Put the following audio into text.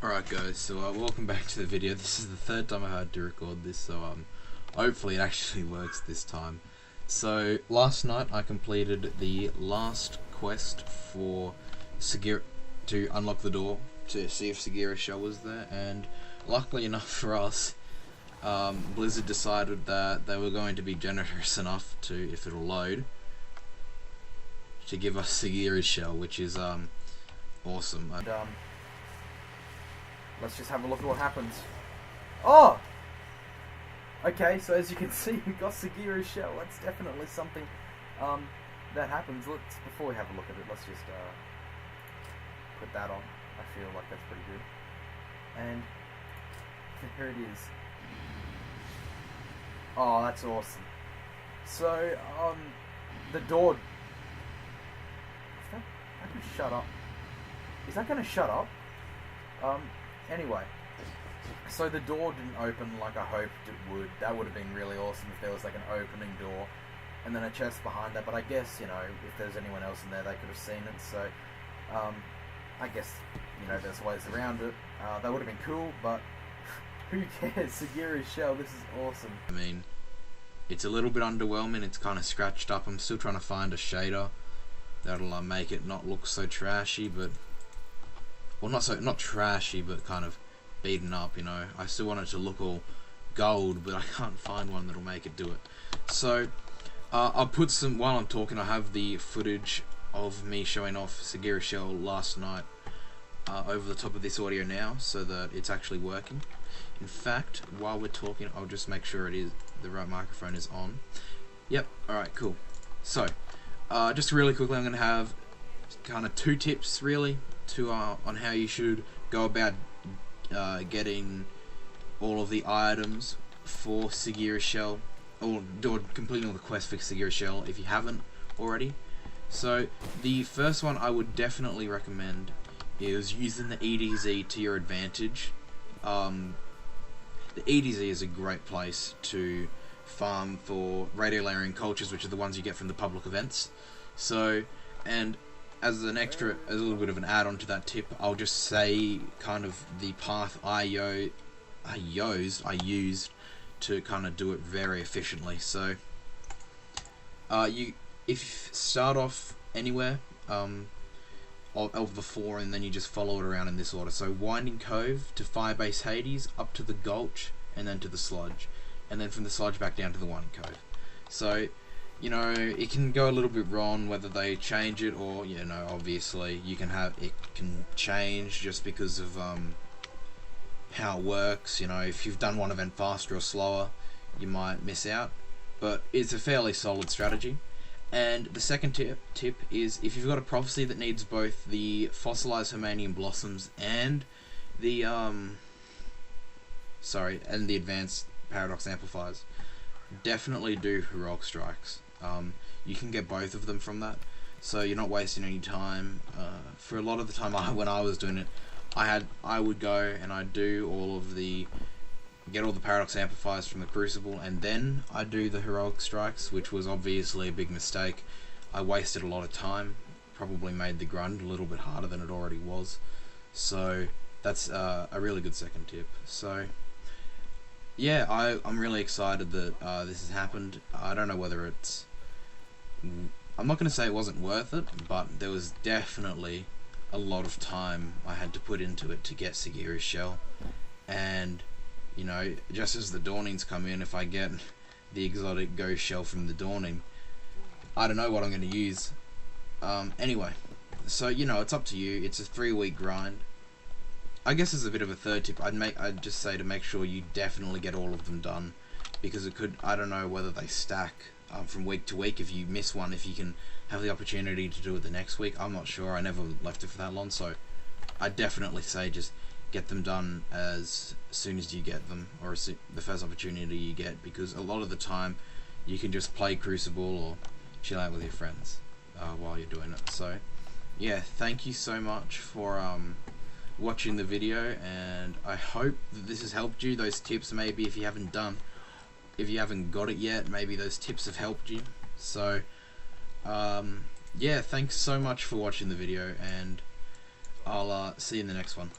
Alright guys, so welcome back to the video. This is the third time I had to record this, so hopefully it actually works this time. So last night I completed the last quest for Sagir to unlock the door to see if Sagira'S shell was there, and luckily enough for us, Blizzard decided that they were going to be generous enough to, if it'll load, to give us Sagira'S shell, which is awesome. Let's just have a look at what happens. Oh! Okay, so as you can see, we got Sagira'S shell. That's definitely something that happens. Before we have a look at it, let's just put that on. I feel like that's pretty good. And here it is. Oh, that's awesome. So, the door... That can shut up. Is that going to shut up? Anyway, so the door didn't open like I hoped it would. That would have been really awesome if there was like an opening door and then a chest behind that, but I guess, you know, if there's anyone else in there, they could have seen it, so, I guess, you know, there's ways around it. That would have been cool, but who cares? Sagira'S shell, this is awesome. I mean, it's a little bit underwhelming, it's kind of scratched up. I'm still trying to find a shader that'll make it not look so trashy, but... well, not trashy, but kind of beaten up, you know. I still want it to look all gold, but I can't find one that'll make it do it. So, I'll put some, while I'm talking, I have the footage of me showing off Sagira'S shell last night over the top of this audio now, so that it's actually working. In fact, while we're talking, I'll just make sure the right microphone is on. Yep, alright, cool. So, just really quickly, I'm going to have kind of two tips, really, on how you should go about getting all of the items for Sagira'S shell, or completing all the quests for Sagira'S shell if you haven't already. So the first one I would definitely recommend is using the EDZ to your advantage. The EDZ is a great place to farm for radio layering cultures, which are the ones you get from the public events. So, and as an extra, as a little bit of an add-on to that tip, I'll just say kind of the path I used to kind of do it very efficiently. So, if you start off anywhere of the four, and then you just follow it around in this order. So, Winding Cove to Firebase Hades, up to the Gulch, and then to the Sludge, and then from the Sludge back down to the Winding Cove. So, you know, it can go a little bit wrong whether they change it, or, you know, obviously you can have it can change just because of how it works. You know, if you've done one event faster or slower, you might miss out, but it's a fairly solid strategy. And the second tip is, if you've got a prophecy that needs both the fossilized Hermanian blossoms and the the advanced paradox amplifiers, definitely do heroic strikes. You can get both of them from that, so you're not wasting any time. For a lot of the time, when I was doing it, I would go and I'd do get all the paradox amplifiers from the Crucible, and then I'd do the heroic strikes, which was obviously a big mistake. I wasted a lot of time, probably made the grind a little bit harder than it already was. So that's a really good second tip. So yeah, I'm really excited that this has happened. I don't know whether it's... I'm not going to say it wasn't worth it, but there was definitely a lot of time I had to put into it to get Sagira'S shell. And, you know, just as the Dawnings come in, if I get the exotic ghost shell from the Dawning, I don't know what I'm going to use. Anyway, so, you know, it's up to you. It's a 3-week grind. I guess as a bit of a third tip, I'd just say to make sure you definitely get all of them done, because it could, I don't know whether they stack from week to week. If you miss one, if you can have the opportunity to do it the next week, I'm not sure. I never left it for that long, so I definitely say just get them done as soon as you get them, or the first opportunity you get, because a lot of the time you can just play Crucible or chill out with your friends while you're doing it. So yeah, thank you so much for watching the video, and I hope that this has helped you. Those tips, maybe if you haven't got it yet, maybe those tips have helped you. So yeah, thanks so much for watching the video, and I'll see you in the next one.